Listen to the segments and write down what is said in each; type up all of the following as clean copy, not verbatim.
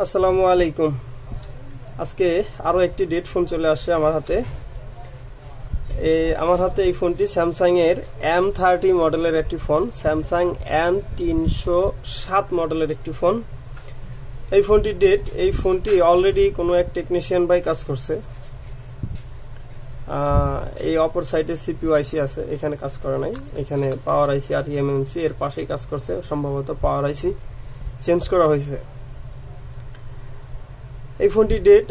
আসসালামু আলাইকুম। আজকে আরো একটি ডেট ফোন চলে আসছে আমার হাতে। এই ফোনটি স্যামসাং এর M30 মডেলের একটি ফোন, স্যামসাং M307 মডেলের একটি ফোন। এই ফোনটি অলরেডি কোনো এক টেকনিশিয়ান ভাই কাজ করছে। এই অপর সাইডে সিপিইউ আইসি আছে, এখানে কাজ করে নাই। এখানে পাওয়ার আইসি আর এমএমসি এর পাশেই কাজ করছে, সম্ভবত পাওয়ার আইসি চেঞ্জ করা হয়েছে।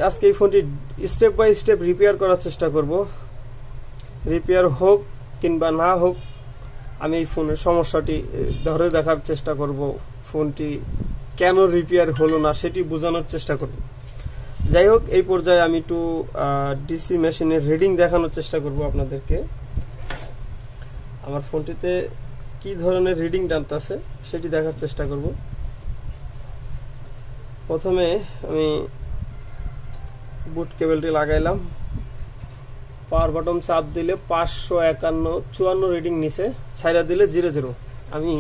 আজকে এই ফোনটি স্টেপ বাই স্টেপ রিপেয়ার করার চেষ্টা করব। রিপেয়ার হোক কিংবা না হোক, আমি এই ফোনের সমস্যাটি ধরে দেখার চেষ্টা করব। ফোনটি কেন রিপেয়ার হলো না সেটি বোঝানোর চেষ্টা করব। যাই হোক, এই পর্যায়ে আমি একটু ডিসি মেশিনের রিডিং দেখানোর চেষ্টা করব আপনাদেরকে। আমার ফোনটিতে কি ধরনের রিডিং টানতেছে সেটি দেখার চেষ্টা করব। প্রথমে আমি বুট কেবলটি লাগাইলাম, পাওয়ার বাটন চাপ দিলে 551 রিডিং নিচে, ছাইরা দিলে 00। আমি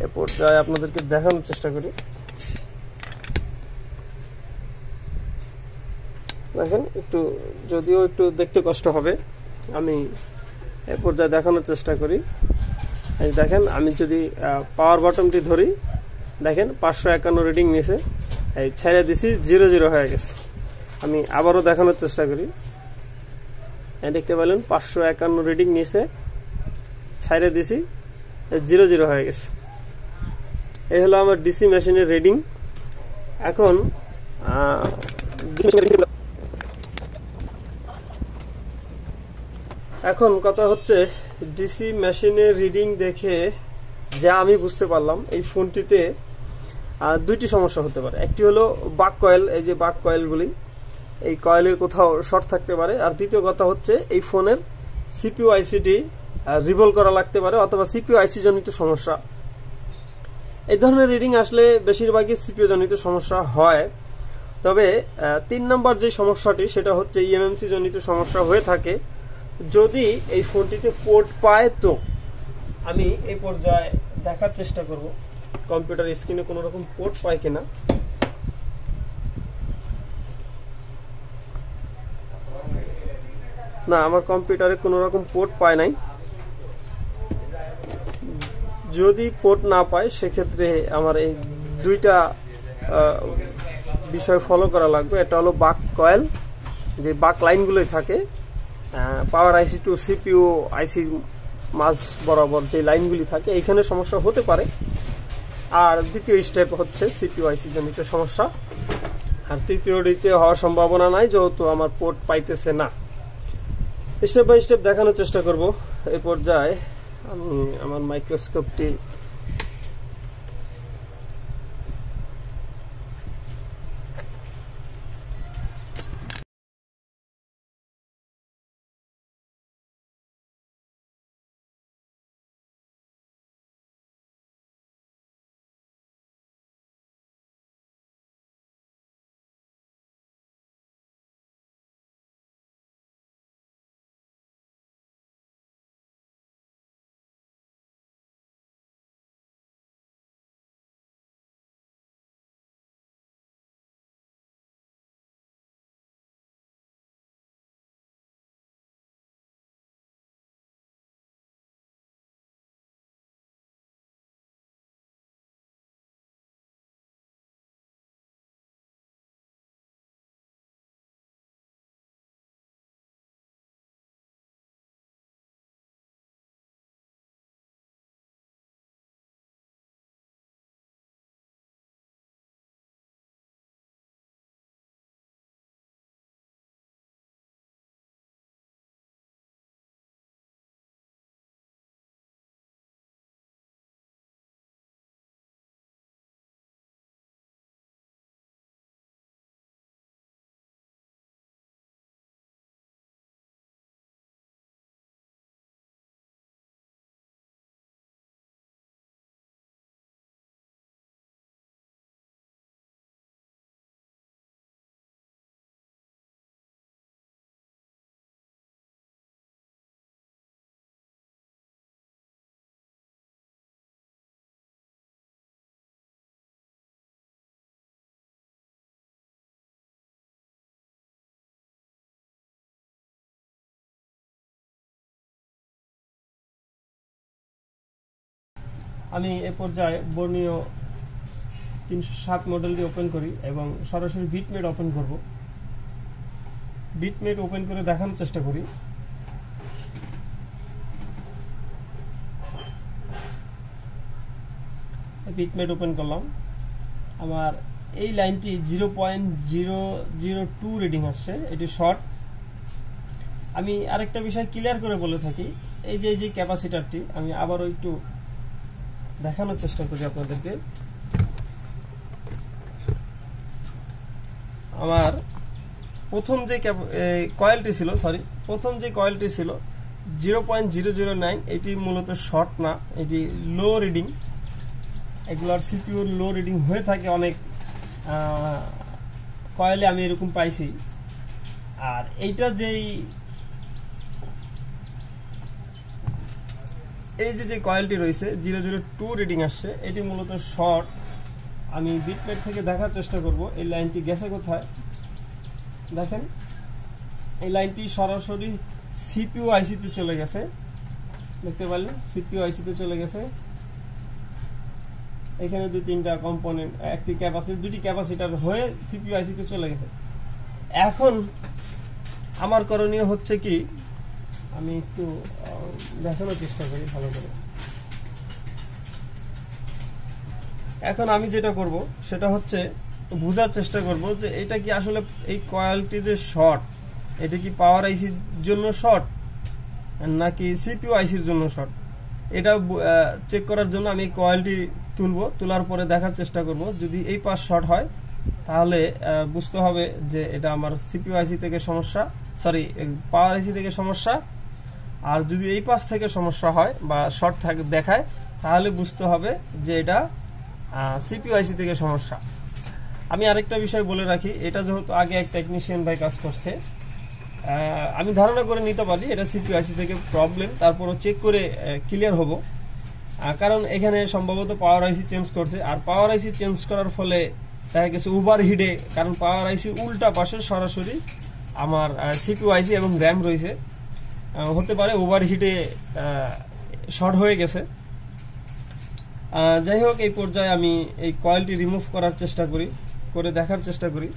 এ পর্যায়ে আপনাদেরকে দেখানোর চেষ্টা করি। দেখেন, যদিও একটু দেখতে কষ্ট হবে, আমি এ পর্যায়ে দেখানোর চেষ্টা করি। এই দেখেন, আমি যদি পাওয়ার বাটনটি ধরি, দেখেন 551 রিডিং নিচে, এই ছাইরা দিছি 00 হয়ে গেছে। আমি আবারও দেখানোর চেষ্টা করি। দেখতে পেলেন 551 রিডিং নিচে, ছাইরে দিছি 00 হয়ে গেছে। এই হলো আমার ডিসি মেশিনের রিডিং। এখন কথা হচ্ছে, ডিসি মেশিনের রিডিং দেখে যা আমি বুঝতে পারলাম, এই ফোনটিতে দুইটি সমস্যা হতে পারে। একটি হলো বাক কয়েল, এই যে বাক কয়েলগুলি, এই কয়েলের কোথাও শর্ট থাকতে পারে। আর দ্বিতীয় কথা হচ্ছে, এই ফোনের সিপিইউ আইসিটি রিভলভ করা লাগতে পারে, অথবা সিপিইউ আইসি জনিত সমস্যা। এই ধরনের রিডিং আসলে বেশিরভাগই সিপিইউ জনিত সমস্যা হয়। তবে 3 নম্বর যে সমস্যাটি, সেটা হচ্ছে ইএমএমসি জনিত সমস্যা হয়ে থাকে। যদি এই ফোনটিতে পোর্ট পায়, তো আমি এই পর্যায়ে দেখার চেষ্টা করব কম্পিউটার স্ক্রিনে কোনো রকম পোর্ট পায় কিনা। না, আমার কম্পিউটারে কোনো রকম পোর্ট পায় নাই। যদি পোর্ট না পায়, সেক্ষেত্রে আমার এই দুইটা বিষয় ফলো করা লাগবে। এটা হলো বাক কয়েল, যে বাক লাইনগুলোই থাকে পাওয়ার আইসি টু সিপিইউ আইসি মাঝ বরাবর যে লাইনগুলি থাকে, এইখানে সমস্যা হতে পারে। আর দ্বিতীয় স্টেপ হচ্ছে সিপিইউ আইসি জনিত সমস্যা। আর তৃতীয়টিতে হওয়ার সম্ভাবনা নাই, যেহেতু আমার পোর্ট পাইতেছে না। স্টেপ বাই স্টেপ দেখানোর চেষ্টা করব। এই পর্যায়ে আমি আমার মাইক্রোস্কোপটি আমি এ পর্যায়ে বর্ণীয় 307 মডেলটি ওপেন করি এবং সরাসরি বিটমেট ওপেন করব। বিটমেট ওপেন করে দেখানোর চেষ্টা করি। বিটমেট ওপেন করলাম, আমার এই লাইনটি 0.002 রিডিং আসছে, এটি শর্ট। আমি আরেকটা বিষয় ক্লিয়ার করে বলে থাকি, এই যে ক্যাপাসিটারটি আমি আবারও একটু দেখানোর চেষ্টা করি আপনাদেরকে। আমার প্রথম যে কয়েলটি ছিল 0.009, এটি মূলত শর্ট না, এটি লো রিডিং। এগুলার সিপিইউর লো রিডিং হয়ে থাকে অনেক কয়েলে, আমি এরকম পাইছি। আর এইটা এই যে কয়েলটি রয়েছে 002 রিডিং আসছে, এটি মূলত শর্ট। আমি বিটমেট থেকে দেখার চেষ্টা করব এই লাইনটি গেছে কোথায়। দেখেন, এই লাইনটি সরাসরি সিপিইউ আইসিতে চলে গেছে, দেখতে পারলেন সিপিইউ আইসিতে চলে গেছে। এখানে 2-3টা কম্পোনেন্ট, দুটি ক্যাপাসিটার হয়ে সিপিইউ আইসিতে চলে গেছে। এখন আমার করণীয় হচ্ছে কি, আমি একটু দেখানোর চেষ্টা করি ভালো করে। এখন আমি যেটা করব সেটা হচ্ছে বোঝার চেষ্টা করব যে এটা কি আসলে এই কয়েলটি যে শর্ট, এটা কি পাওয়ার আইসির জন্য শর্ট নাকি সিপিইউ আইসির জন্য শর্ট। এটা চেক করার জন্য আমি কয়েলটি তোলার পরে দেখার চেষ্টা করব। যদি এই পাশ শর্ট হয় তাহলে বুঝতে হবে যে এটা আমার সিপিইউ আইসি থেকে সমস্যা, পাওয়ার আইসি থেকে সমস্যা। আর যদি এই পাশ থেকে সমস্যা হয় বা শর্ট দেখায় তাহলে বুঝতে হবে যে এটা সিপিইউ আইসি থেকে সমস্যা। আমি আরেকটা বিষয় বলে রাখি, এটা যেহেতু আগে এক টেকনিশিয়ান ভাই কাজ করছে, আমি ধারণা করে নিতে পারি এটা সিপিইউ আইসি থেকে প্রবলেম, তারপরও চেক করে ক্লিয়ার হব। কারণ এখানে সম্ভবত পাওয়ার আইসি চেঞ্জ করছে, আর পাওয়ার আইসি চেঞ্জ করার ফলে দেখা গেছে ওভারহিটে, কারণ পাওয়ার আইসি উল্টা পাশে সরাসরি আমার সিপিইউ আইসি এবং র্যাম রয়েছে, হতে পারে ওভারহিটে শর্ট হয়ে গেছে। যাই হোক, এই পর্যায়ে আমি এই কয়েলটি রিমুভ করার চেষ্টা করি, করে দেখার চেষ্টা করি।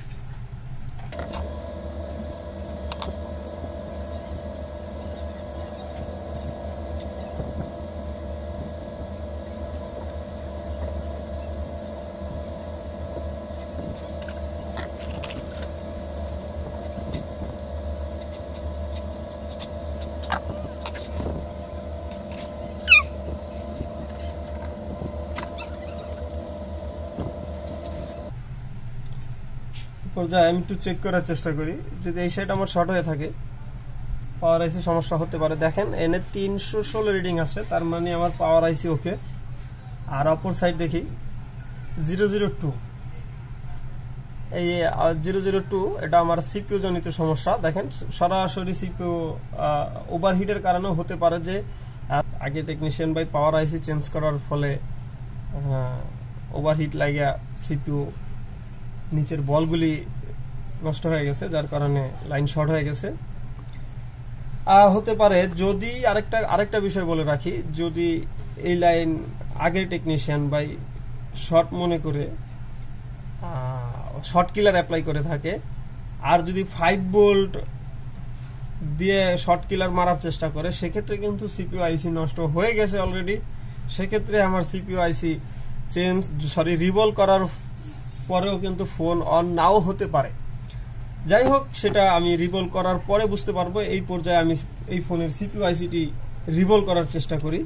পর্যায়ে আমি একটু চেক করার চেষ্টা করি, যদি এই সাইড আমার শর্ট হয়ে থাকে পাওয়ার আইসি সমস্যা হতে পারে। দেখেন এনে 316 রিডিং আসছে, তার মানে আমার পাওয়ার আইসি ওকে। আর অপর সাইড দেখি 002, এই 002 এটা আমার সিপিইউ জনিত সমস্যা। দেখেন সরাসরি সিপিইউ ওভারহিটের কারণেও হতে পারে, যে আগে টেকনিশিয়ান ভাই পাওয়ার আইসি চেঞ্জ করার ফলে ওভারহিট লাগিয়া সিপিইউ নিচের বলগুলি নষ্ট হয়ে গেছে, যার কারণে লাইন শর্ট হয়ে গেছে হতে পারে। যদি আরেকটা বিষয় বলে রাখি, যদি এই লাইন আগের টেকনিশিয়ান বাই শর্ট মনে করে শর্ট কিলার অ্যাপ্লাই করে থাকে, আর যদি 5 ভোল্ট দিয়ে শর্ট কিলার মারার চেষ্টা করে, সেক্ষেত্রে কিন্তু সিপিইউ আইসি নষ্ট হয়ে গেছে অলরেডি। সেক্ষেত্রে আমার সিপিইউ আইসি রিভল করার পরেও কিন্তু ফোন অন নাও হতে পারে। যাই হোক, সেটা আমি রিভল করার পরে বুঝতে পারবো। এই পর্যায়ে আমি এই ফোনের সিপিইউ আইসিটি রিভল করার চেষ্টা করি।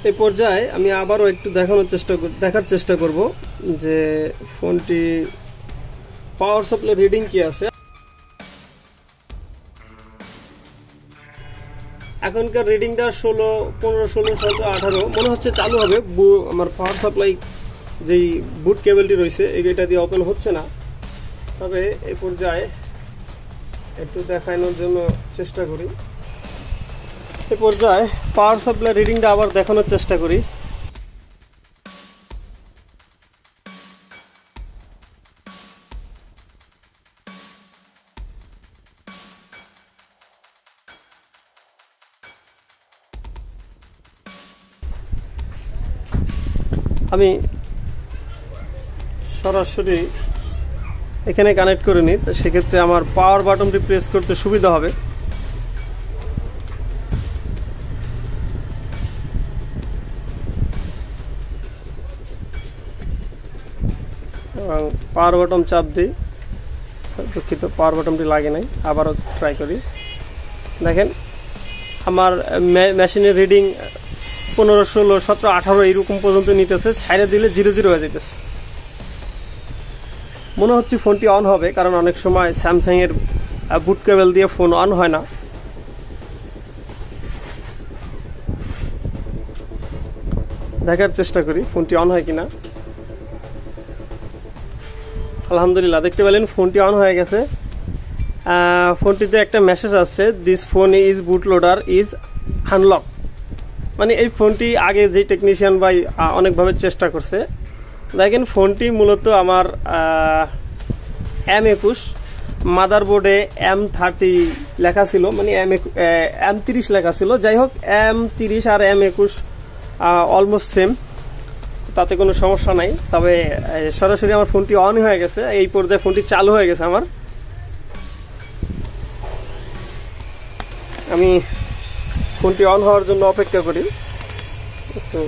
এই পর্যায়ে আমি আবারও একটু দেখার চেষ্টা করব যে ফোনটি পাওয়ার সাপ্লাই রিডিং কি আছে। এখনকার রিডিংটা 16, 15, 16, 17, 18 মনে হচ্ছে চালু হবে। আমার পাওয়ার সাপ্লাই যেই বুট কেবলটি রয়েছে এটা দিয়ে ওপেন হচ্ছে না। তবে এই পর্যায়ে একটু দেখানোর জন্য চেষ্টা করি। এই পর্যায়ে পাওয়ার সাপ্লাই রিডিংটা আবার দেখানোর চেষ্টা করি। আমি সরাসরি এখানে কানেক্ট করে নিই, তো সেক্ষেত্রে আমার পাওয়ার বাটনটি প্রেস করতে সুবিধা হবে। এবং পাওয়ার বাটন চাপ দিই। দুঃখিত, পাওয়ার বাটনটি লাগে নাই, আবারও ট্রাই করি। দেখেন আমার মেশিনের রিডিং 15, 16, 17, 18 এইরকম পর্যন্ত নিতেছে। ছাইড়ে দিলে 0 হয়ে যেতেছে। মনে হচ্ছে ফোনটি অন হবে, কারণ অনেক সময় স্যামসাং এর বুট কেবল দিয়ে ফোন অন হয় না। দেখার চেষ্টা করি ফোনটি অন হয় কিনা। আলহামদুলিল্লাহ, দেখতে পেলেন ফোনটি অন হয়ে গেছে। ফোনটিতে একটা মেসেজ আসছে, this phone is boot loader is unlock. মানে এই ফোনটি আগে যে টেকনিশিয়ান ভাই অনেকভাবে চেষ্টা করছে। দেখেন ফোনটি মূলত আমার M21 মাদারবোর্ডে M30 লেখা ছিল, মানে M30 লেখা ছিল। যাই হোক, M30 আর M21 অলমোস্ট সেম, তাতে কোনো সমস্যা নাই। তবে সরাসরি আমার ফোনটি অন হয়ে গেছে। এই পর্যায়ে ফোনটি চালু হয়ে গেছে আমার। আমি ফোনটি অন হওয়ার জন্য অপেক্ষা করি একটু।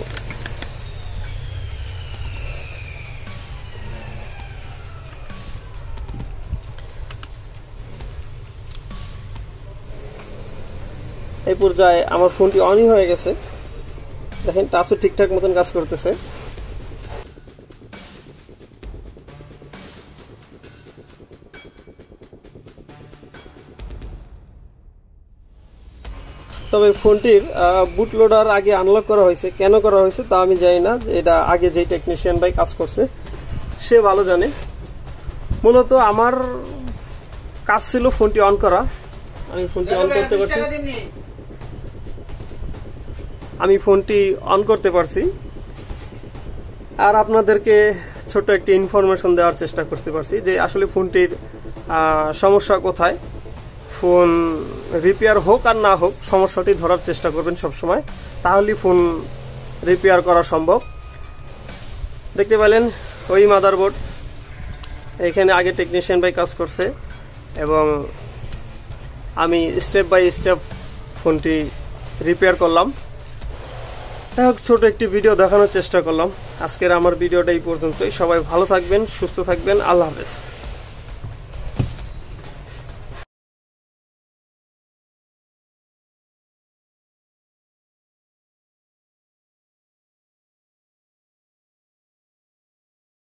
এই পর্যায়ে আমার ফোনটি অনই হয়ে গেছে। দেখেন টাচও ঠিকঠাক মতন কাজ করতেছে। তবে ফোনটির বুট লোডার আগে আনলক করা হয়েছে, কেন করা হয়েছে তা আমি জানি না। এটা আগে যেই টেকনিশিয়ান ভাই কাজ করছে সে ভালো জানে। মূলত আমার কাজ ছিল ফোনটি অন করা। আমি ফোনটি অন করতে পারছি। আর আপনাদেরকে ছোট একটি ইনফরমেশন দেওয়ার চেষ্টা করতে পারছি যে আসলে ফোনটির সমস্যা কোথায়। ফোন রিপেয়ার হোক আর না হোক, সমস্যাটি ধরার চেষ্টা করবেন সবসময়, তাহলেই ফোন রিপেয়ার করা সম্ভব। দেখতে পেলেন ওই মাদারবোর্ড, এখানে আগে টেকনিশিয়ান ভাই কাজ করছে এবং আমি স্টেপ বাই স্টেপ ফোনটি রিপেয়ার করলাম। যাই হোক, ছোট একটি ভিডিও দেখানোর চেষ্টা করলাম। আজকের আমার ভিডিওটা এই পর্যন্তই। সবাই ভালো থাকবেন, সুস্থ থাকবেন। আল্লাহ হাফেজ।